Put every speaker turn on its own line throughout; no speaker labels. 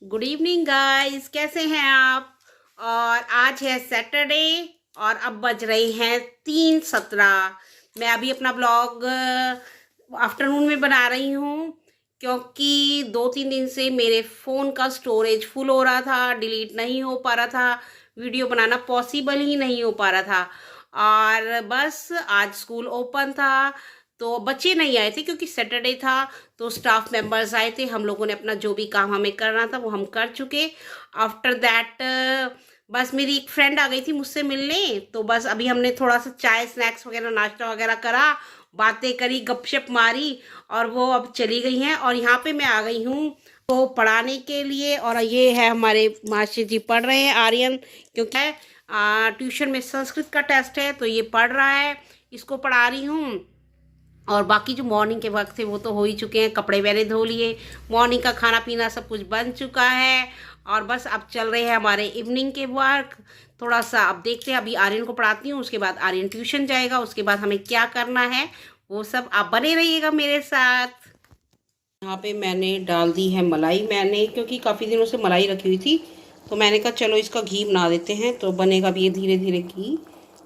Good evening guys, कैसे हैं आप। और आज है सैटरडे और अब बज रहे हैं 3:17। मैं अभी अपना ब्लॉग आफ्टरनून में बना रही हूँ क्योंकि 2-3 दिन से मेरे फ़ोन का स्टोरेज फुल हो रहा था, डिलीट नहीं हो पा रहा था, वीडियो बनाना पॉसिबल ही नहीं हो पा रहा था। और बस आज स्कूल ओपन था तो बच्चे नहीं आए थे क्योंकि सैटरडे था। तो स्टाफ मेंबर्स आए थे, हम लोगों ने अपना जो भी काम हमें करना था वो हम कर चुके। आफ्टर दैट बस मेरी एक फ्रेंड आ गई थी मुझसे मिलने, तो बस अभी हमने थोड़ा सा चाय स्नैक्स वगैरह नाश्ता वगैरह करा, बातें करी, गपशप मारी और वो अब चली गई हैं। और यहाँ पे मैं आ गई हूँ वो पढ़ाने के लिए। और ये है हमारे मास्टर जी पढ़ रहे हैं आर्यन, क्योंकि ट्यूशन में संस्कृत का टेस्ट है तो ये पढ़ रहा है, इसको पढ़ा रही हूँ। और बाकी जो मॉर्निंग के वक्त थे वो तो हो ही चुके हैं, कपड़े मैंने धो लिए, मॉर्निंग का खाना पीना सब कुछ बन चुका है। और बस अब चल रहे हैं हमारे इवनिंग के वर्क। थोड़ा सा अब देखते हैं, अभी आर्यन को पढ़ाती हूँ, उसके बाद आर्यन ट्यूशन जाएगा, उसके बाद हमें क्या करना है वो सब आप बने रहिएगा मेरे साथ। यहाँ पे मैंने डाल दी है मलाई, मैंने क्योंकि काफ़ी दिनों से मलाई रखी हुई थी तो मैंने कहा चलो इसका घी बना देते हैं, तो बनेगा भी ये धीरे धीरे घी।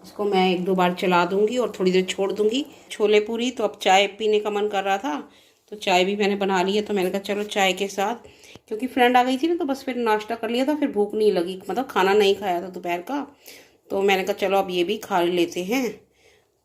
इसको मैं 1-2 बार चला दूंगी और थोड़ी देर छोड़ दूंगी। छोले पूरी, तो अब चाय पीने का मन कर रहा था तो चाय भी मैंने बना ली है, तो मैंने कहा चलो चाय के साथ, क्योंकि फ्रेंड आ गई थी ना तो बस फिर नाश्ता कर लिया था, फिर भूख नहीं लगी, मतलब खाना नहीं खाया था दोपहर का, तो मैंने कहा चलो अब ये भी खा लेते हैं।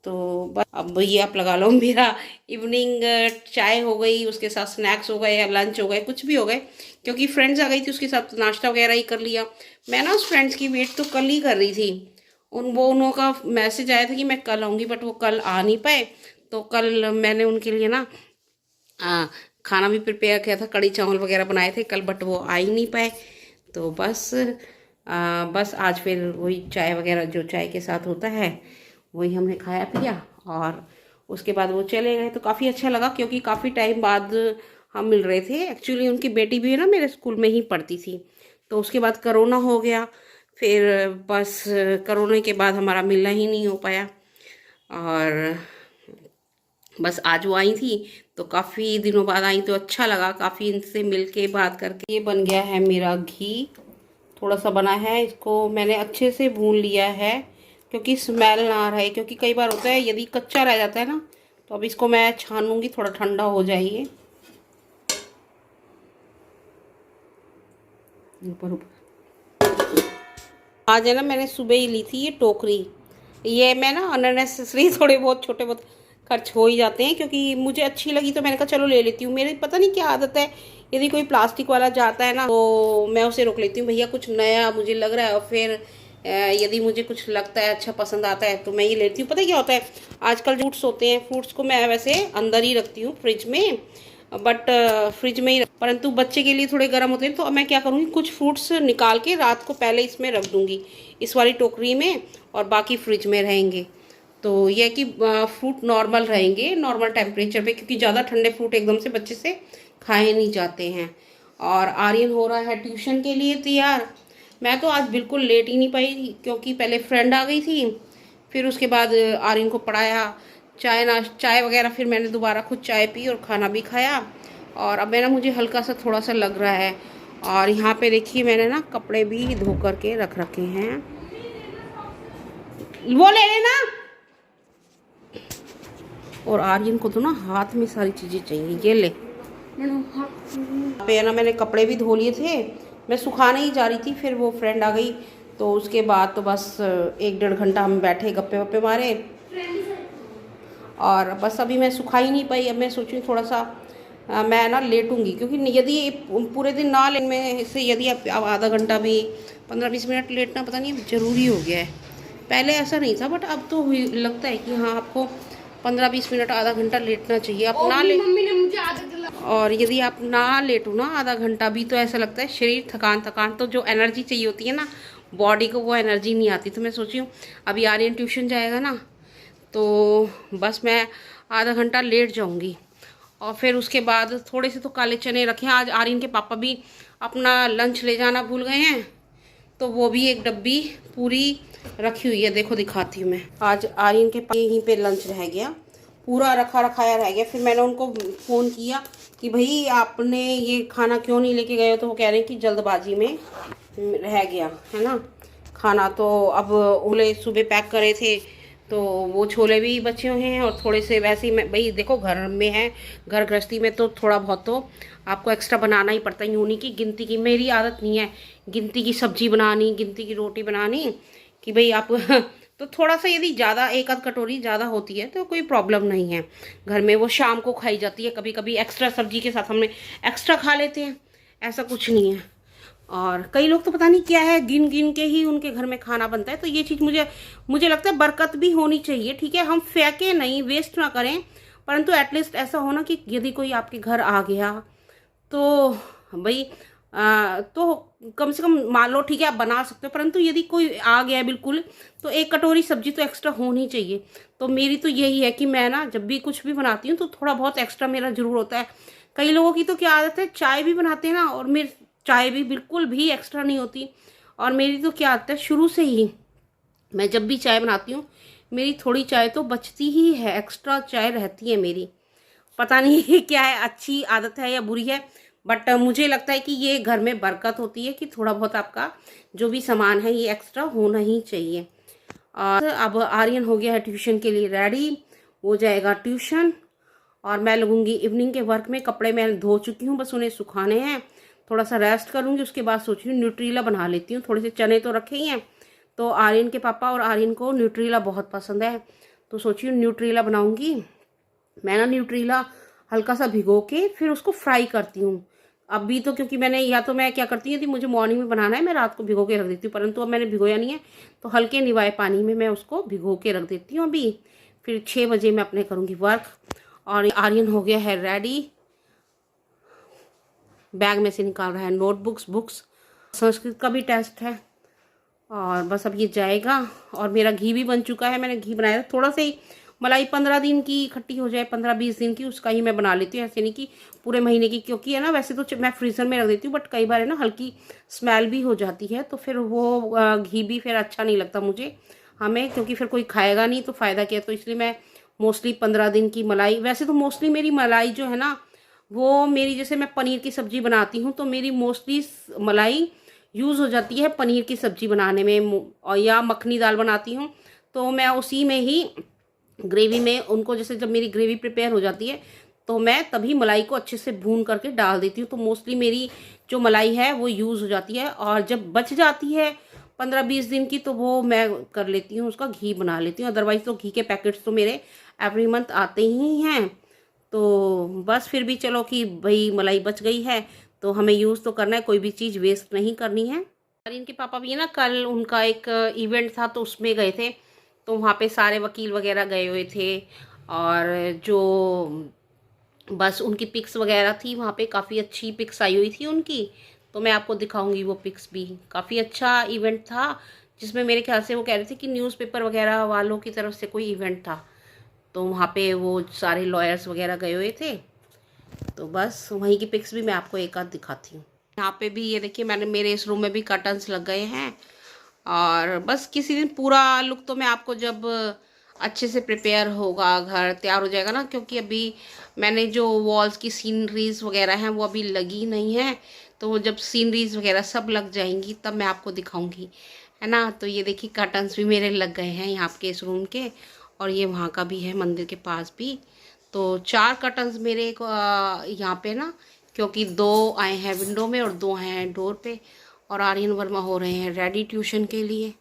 तो बस अब ये आप लगा लो मेरा इवनिंग चाय हो गई, उसके साथ स्नैक्स हो गए या लंच हो गए, कुछ भी हो गए, क्योंकि फ्रेंड्स आ गई थी उसके साथ नाश्ता वगैरह ही कर लिया। मैं ना उस फ्रेंड्स की वेट तो कल ही कर रही थी, उन का मैसेज आया था कि मैं कल आऊँगी, बट वो कल आ नहीं पाए। तो कल मैंने उनके लिए ना आ, खाना भी प्रिपेयर किया था, कड़ी चावल वगैरह बनाए थे कल, बट वो आ ही नहीं पाए। तो बस आज फिर वही चाय वगैरह जो चाय के साथ होता है वही हमने खाया पिया। और उसके बाद वो चले गए तो काफ़ी अच्छा लगा, क्योंकि काफ़ी टाइम बाद हम मिल रहे थे। एक्चुअली उनकी बेटी भी है ना मेरे स्कूल में ही पढ़ती थी, तो उसके बाद करोना हो गया, फिर बस करोना के बाद हमारा मिलना ही नहीं हो पाया। और बस आज वो आई थी तो काफ़ी दिनों बाद आई तो अच्छा लगा, काफ़ी इनसे मिल के बात करके। ये बन गया है मेरा घी, थोड़ा सा बना है, इसको मैंने अच्छे से भून लिया है क्योंकि स्मेल ना रहे, क्योंकि कई बार होता है यदि कच्चा रह जाता है ना, तो अब इसको मैं छानूंगी, थोड़ा ठंडा हो जाइए। ऊपर ऊपर आज है ना, मैंने सुबह ही ली थी ये टोकरी। ये मैं ना अननेसेसरी थोड़े बहुत छोटे बहुत खर्च हो ही जाते हैं, क्योंकि मुझे अच्छी लगी तो मैंने कहा चलो ले लेती हूँ। मेरी पता नहीं क्या आदत है, यदि कोई प्लास्टिक वाला जाता है ना तो मैं उसे रोक लेती हूँ, भैया कुछ नया मुझे लग रहा है, और फिर यदि मुझे कुछ लगता है अच्छा पसंद आता है तो मैं ये लेती हूँ। पता है क्या होता है, आजकल फ्रूट्स होते हैं, फ्रूट्स को मैं वैसे अंदर ही रखती हूँ फ्रिज में, बट फ्रिज में ही, परंतु बच्चे के लिए थोड़े गर्म होते हैं, तो मैं क्या करूँगी, कुछ फ्रूट्स निकाल के रात को पहले इसमें रख दूँगी, इस वाली टोकरी में, और बाकी फ्रिज में रहेंगे। तो यह कि फ्रूट नॉर्मल रहेंगे, नॉर्मल टेम्परेचर पे, क्योंकि ज़्यादा ठंडे फ्रूट एकदम से बच्चे से खाए नहीं जाते हैं। और आर्यन हो रहा है ट्यूशन के लिए तैयार। मैं तो आज बिल्कुल लेट ही नहीं पाई, क्योंकि पहले फ्रेंड आ गई थी, फिर उसके बाद आर्यन को पढ़ाया, चाय वगैरह, फिर मैंने दोबारा खुद चाय पी और खाना भी खाया। और अब मैं ना, मुझे हल्का सा थोड़ा सा लग रहा है। और यहाँ पे देखिए मैंने ना कपड़े भी धो करके रख रखे हैं, वो ले लेना। और आर्यन को तो ना हाथ में सारी चीज़ें चाहिए, ये ले पे ना। मैंने कपड़े भी धो लिए थे, मैं सुखाने ही जा रही थी, फिर वो फ्रेंड आ गई, तो उसके बाद तो बस 1-1.5 घंटा हम बैठे गप्पे वप्पे मारे, और बस अभी मैं सुखा ही नहीं पाई। अब मैं सोच रही थोड़ा सा मैं ना लेटूंगी, क्योंकि यदि पूरे दिन ना लेने में से यदि आप आधा घंटा भी 15-20 मिनट लेटना पता नहीं ज़रूरी हो गया है। पहले ऐसा नहीं था, बट अब तो लगता है कि हाँ आपको 15-20 मिनट आधा घंटा लेटना चाहिए। आप ना ले, मम्मी ने मुझे आदत, और यदि आप ना लेटो ना आधा घंटा भी, तो ऐसा लगता है शरीर थकान थकान, तो जो एनर्जी चाहिए होती है ना बॉडी को, वो एनर्जी नहीं आती। तो मैं सोची हूँ अभी आर्यन ट्यूशन जाएगा ना, तो बस मैं आधा घंटा लेट जाऊंगी। और फिर उसके बाद थोड़े से तो काले चने रखे हैं, आज आर्यन के पापा भी अपना लंच ले जाना भूल गए हैं, तो वो भी एक डब्बी पूरी रखी हुई है, देखो दिखाती हूँ मैं। आज आर्यन के पास यहीं पे लंच रह गया, पूरा रखा रखाया रह गया। फिर मैंने उनको फ़ोन किया कि भाई आपने ये खाना क्यों नहीं लेके गए हो, तो वो कह रहे हैं कि जल्दबाजी में रह गया है ना खाना। तो अब ओले सुबह पैक करे थे, तो वो छोले भी बचे हुए हैं और थोड़े से वैसे ही, मैं भाई देखो घर में है, घर गृहस्थी में तो थोड़ा बहुत तो आपको एक्स्ट्रा बनाना ही पड़ता है। यूँ नहीं कि गिनती की, मेरी आदत नहीं है गिनती की सब्जी बनानी, गिनती की रोटी बनानी, कि भाई आप तो थोड़ा सा यदि ज़्यादा एक आध कटोरी ज़्यादा होती है तो कोई प्रॉब्लम नहीं है। घर में वो शाम को खाई जाती है, कभी कभी एक्स्ट्रा सब्जी के साथ हमने एक्स्ट्रा खा लेते हैं, ऐसा कुछ नहीं है। और कई लोग तो पता नहीं क्या है, गिन गिन के ही उनके घर में खाना बनता है। तो ये चीज़ मुझे लगता है बरकत भी होनी चाहिए। ठीक है, हम फेंके नहीं, वेस्ट ना करें, परंतु एटलीस्ट ऐसा हो ना कि यदि कोई आपके घर आ गया तो भाई तो कम से कम मान लो ठीक है आप बना सकते हो, परंतु यदि कोई आ गया बिल्कुल, तो एक कटोरी सब्जी तो एक्स्ट्रा होनी चाहिए। तो मेरी तो यही है कि मैं ना जब भी कुछ भी बनाती हूँ तो थोड़ा बहुत एक्स्ट्रा मेरा ज़रूर होता है। कई लोगों की तो क्या आदत है, चाय भी बनाते हैं ना, और मेरी चाय भी बिल्कुल भी एक्स्ट्रा नहीं होती। और मेरी तो क्या आदत है, शुरू से ही मैं जब भी चाय बनाती हूँ मेरी थोड़ी चाय तो बचती ही है, एक्स्ट्रा चाय रहती है मेरी। पता नहीं क्या है, अच्छी आदत है या बुरी है, बट मुझे लगता है कि ये घर में बरकत होती है कि थोड़ा बहुत आपका जो भी सामान है ये एक्स्ट्रा होना ही चाहिए। और अब आर्यन हो गया है ट्यूशन के लिए रेडी, वो जाएगा ट्यूशन और मैं लगूंगी इवनिंग के वर्क में। कपड़े मैं धो चुकी हूँ, बस उन्हें सुखाने हैं, थोड़ा सा रेस्ट करूँगी, उसके बाद सोच रही हूँ न्यूट्रीला बना लेती हूँ। थोड़े से चने तो रखे ही हैं, तो आर्यन के पापा और आर्यन को न्यूट्रीला बहुत पसंद है, तो सोची हूँ न्यूट्रीला बनाऊँगी। मैं ना न्यूट्रीला हल्का सा भिगो के फिर उसको फ्राई करती हूँ। अभी तो क्योंकि मैंने, या तो मैं क्या करती हूँ यदि मुझे मॉर्निंग में बनाना है मैं रात को भिगो के रख देती हूँ, परंतु अब मैंने भिगोया नहीं है तो हल्के निवाए पानी में मैं उसको भिगो के रख देती हूँ। अभी फिर 6 बजे मैं अपने करूँगी वर्क। और आर्यन हो गया है रेडी, बैग में से निकाल रहा है नोटबुक्स, बुक्स, संस्कृत का भी टेस्ट है और बस अब ये जाएगा। और मेरा घी भी बन चुका है, मैंने घी बनाया था थोड़ा सा ही, मलाई 15 दिन की इकट्ठी हो जाए, 15-20 दिन की, उसका ही मैं बना लेती हूँ, ऐसे नहीं कि पूरे महीने की, क्योंकि है ना वैसे तो मैं फ्रीज़र में रख देती हूँ, बट कई बार है ना हल्की स्मेल भी हो जाती है, तो फिर वो घी भी फिर अच्छा नहीं लगता मुझे हमें, क्योंकि फिर कोई खाएगा नहीं तो फ़ायदा क्या है। तो इसलिए मैं मोस्टली 15 दिन की मलाई, वैसे तो मोस्टली मेरी मलाई जो है ना वो मेरी, जैसे मैं पनीर की सब्ज़ी बनाती हूँ तो मेरी मोस्टली मलाई यूज़ हो जाती है पनीर की सब्ज़ी बनाने में, और या मखनी दाल बनाती हूँ तो मैं उसी में ही ग्रेवी में उनको, जैसे जब मेरी ग्रेवी प्रिपेयर हो जाती है तो मैं तभी मलाई को अच्छे से भून करके डाल देती हूँ। तो मोस्टली मेरी जो मलाई है वो यूज़ हो जाती है, और जब बच जाती है 15-20 दिन की तो वो मैं कर लेती हूँ, उसका घी बना लेती हूँ। अदरवाइज़ तो घी के पैकेट्स तो मेरे एवरी मंथ आते ही हैं। तो बस फिर भी चलो कि भाई मलाई बच गई है तो हमें यूज़ तो करना है, कोई भी चीज़ वेस्ट नहीं करनी है। और इनके पापा भी है ना, कल उनका एक इवेंट था तो उसमें गए थे, तो वहाँ पे सारे वकील वगैरह गए हुए थे, और जो बस उनकी पिक्स वगैरह थी वहाँ पे, काफ़ी अच्छी पिक्स आई हुई थी उनकी, तो मैं आपको दिखाऊंगी वो पिक्स भी। काफ़ी अच्छा इवेंट था जिसमें मेरे ख्याल से वो कह रहे थे कि न्यूज़पेपर वगैरह वालों की तरफ से कोई इवेंट था, तो वहाँ पे वो सारे लॉयर्स वगैरह गए हुए थे, तो बस वहीं की पिक्स भी मैं आपको एक आध दिखाती हूँ। यहाँ पे भी ये देखिए, मैंने मेरे इस रूम में भी कर्टन्स लग गए हैं, और बस किसी दिन पूरा लुक तो मैं आपको, जब अच्छे से प्रिपेयर होगा, घर तैयार हो जाएगा ना, क्योंकि अभी मैंने जो वॉल्स की सीनरीज वगैरह हैं वो अभी लगी नहीं है, तो वो जब सीनरीज वगैरह सब लग जाएंगी तब मैं आपको दिखाऊंगी, है ना। तो ये देखिए कर्टन्स भी मेरे लग गए हैं यहाँ के इस रूम के, और ये वहाँ का भी है मंदिर के पास भी। तो 4 कर्टन्स मेरे यहाँ पे ना, क्योंकि 2 आए हैं विंडो में और 2 हैं डोर पे। और आर्यन वर्मा हो रहे हैं रेडी ट्यूशन के लिए।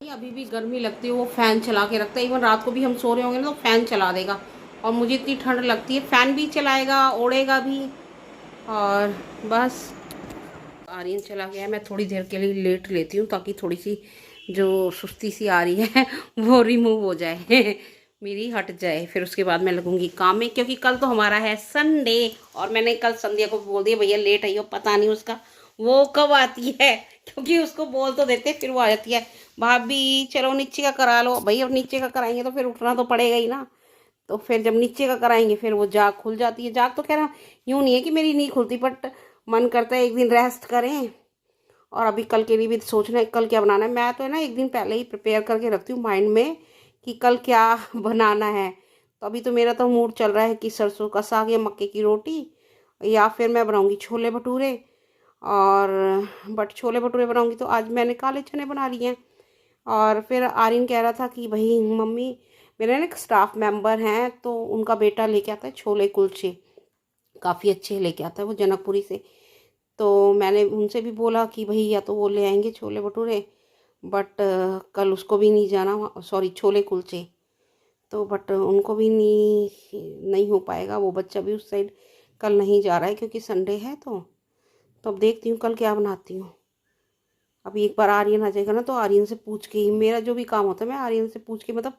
अभी भी गर्मी लगती है, वो फ़ैन चला के रखता है, इवन रात को भी हम सो रहे होंगे ना तो फ़ैन चला देगा, और मुझे इतनी ठंड लगती है, फ़ैन भी चलाएगा, ओढ़ेगा भी। और बस आर्यन चला गया, मैं थोड़ी देर के लिए लेट लेती हूँ ताकि थोड़ी सी जो सुस्ती सी आ रही है वो रिमूव हो जाए मेरी, हट जाए, फिर उसके बाद मैं लगूंगी काम में, क्योंकि कल तो हमारा है संडे। और मैंने कल संध्या को बोल दिया भैया लेट आई हो, पता नहीं उसका वो कब आती है, क्योंकि उसको बोल तो देते फिर वो आ जाती है, भाभी चलो नीचे का करा लो। भाई अब नीचे का कराएंगे तो फिर उठना तो पड़ेगा ही ना, तो फिर जब नीचे का कराएंगे फिर वो जाग खुल जाती है। जाग तो कह रहा यूँ नहीं है कि मेरी नहीं खुलती, बट मन करता है एक दिन रेस्ट करें। और अभी कल के लिए भी सोचना है कल क्या बनाना है। मैं तो है ना एक दिन पहले ही प्रिपेयर करके रखती हूँ माइंड में कि कल क्या बनाना है, तो अभी तो मेरा तो मूड चल रहा है कि सरसों का साग या मक्के की रोटी, या फिर मैं बनाऊंगी छोले भटूरे। और बट छोले भटूरे बनाऊंगी तो आज मैंने काले चने बना लिए हैं। और फिर आर्यन कह रहा था कि भाई मम्मी, मेरे ना एक स्टाफ मेंबर हैं तो उनका बेटा लेके आता है छोले कुलचे, काफ़ी अच्छे लेके आता है वो जनकपुरी से। तो मैंने उनसे भी बोला कि भाई या तो वो ले आएंगे छोले भटूरे, बट कल उसको भी नहीं जाना, सॉरी छोले कुलचे। तो बट उनको भी नहीं हो पाएगा, वो बच्चा भी उस साइड कल नहीं जा रहा है क्योंकि संडे है। तो अब देखती हूँ कल क्या बनाती हूँ। अभी एक बार आर्यन आ जाएगा ना तो आर्यन से पूछ के ही मेरा जो भी काम होता है मैं आर्यन से पूछ के, मतलब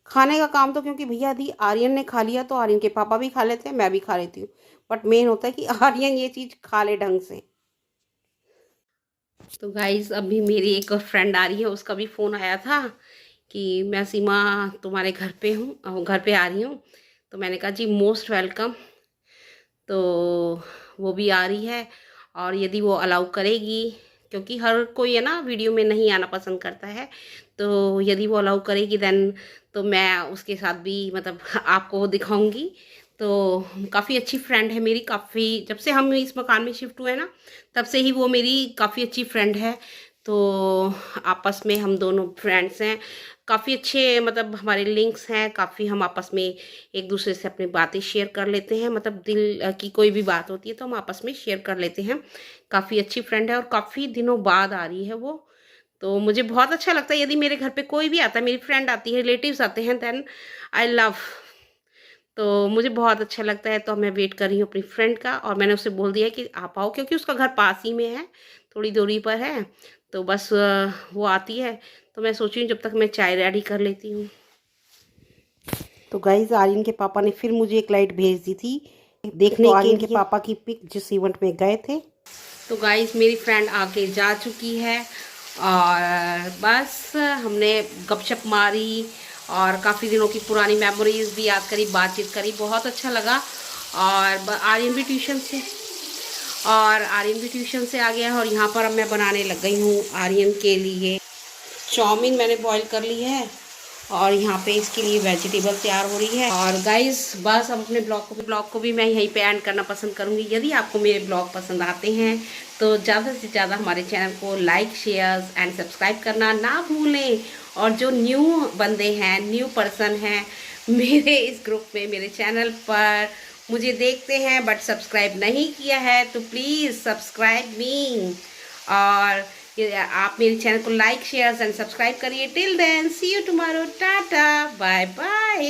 खाने का काम तो, क्योंकि भैया यदि आर्यन ने खा लिया तो आर्यन के पापा भी खा लेते हैं, मैं भी खा लेती हूँ। बट मेन होता है कि आर्यन ये चीज़ खा ले ढंग से। तो गाइज अभी मेरी एक और फ्रेंड आ रही है, उसका भी फ़ोन आया था कि मैं सीमा तुम्हारे घर पे हूँ, घर पे आ रही हूँ। तो मैंने कहा जी मोस्ट वेलकम। तो वो भी आ रही है, और यदि वो अलाउ करेगी, क्योंकि हर कोई है ना वीडियो में नहीं आना पसंद करता है, तो यदि वो अलाउ करेगी देन तो मैं उसके साथ भी मतलब आपको वो दिखाऊंगी। तो काफ़ी अच्छी फ्रेंड है मेरी, काफ़ी जब से हम इस मकान में शिफ्ट हुए ना तब से ही वो मेरी काफ़ी अच्छी फ्रेंड है। तो आपस में हम दोनों फ्रेंड्स हैं, काफ़ी अच्छे मतलब हमारे लिंक्स हैं, काफ़ी हम आपस में एक दूसरे से अपनी बातें शेयर कर लेते हैं, मतलब दिल की कोई भी बात होती है तो हम आपस में शेयर कर लेते हैं। काफ़ी अच्छी फ्रेंड है और काफ़ी दिनों बाद आ रही है वो। तो मुझे बहुत अच्छा लगता है यदि मेरे घर पे कोई भी आता है, मेरी फ्रेंड आती है, रिलेटिव्स आते हैं, देन आई लव। तो मुझे बहुत अच्छा लगता है। तो मैं वेट कर रही हूँ अपनी फ्रेंड का, और मैंने उसे बोल दिया है कि आप आओ, क्योंकि उसका घर पास ही में है, थोड़ी दूरी पर है। तो बस वो आती है तो मैं सोची हूँ जब तक मैं चाय रेडी कर लेती हूँ। तो गाइज आर्यन के पापा ने फिर मुझे एक लाइट भेज दी थी देखने के आर्यन के पापा की पिक जिस इवेंट में गए थे। तो गाइज मेरी फ्रेंड आके जा चुकी है, और बस हमने गपशप मारी और काफ़ी दिनों की पुरानी मेमोरीज भी याद करी, बातचीत करी, बहुत अच्छा लगा। और आर्यन भी ट्यूशन से आ गया है, और यहाँ पर अब मैं बनाने लग गई हूँ आर्यन के लिए चाउमीन। मैंने बॉईल कर ली है और यहाँ पे इसके लिए वेजिटेबल तैयार हो रही है। और गाइस बस अब अपने ब्लॉग को भी मैं यहीं पे एंड करना पसंद करूँगी। यदि आपको मेरे ब्लॉग पसंद आते हैं तो ज़्यादा से ज़्यादा हमारे चैनल को लाइक, शेयर एंड सब्सक्राइब करना ना भूलें। और जो न्यू बंदे हैं, न्यू पर्सन हैं मेरे इस ग्रुप में, मेरे चैनल पर मुझे देखते हैं बट सब्सक्राइब नहीं किया है, तो प्लीज़ सब्सक्राइब मी। और आप मेरे चैनल को लाइक, शेयर एंड सब्सक्राइब करिए। Till then see you tomorrow, tata, bye bye.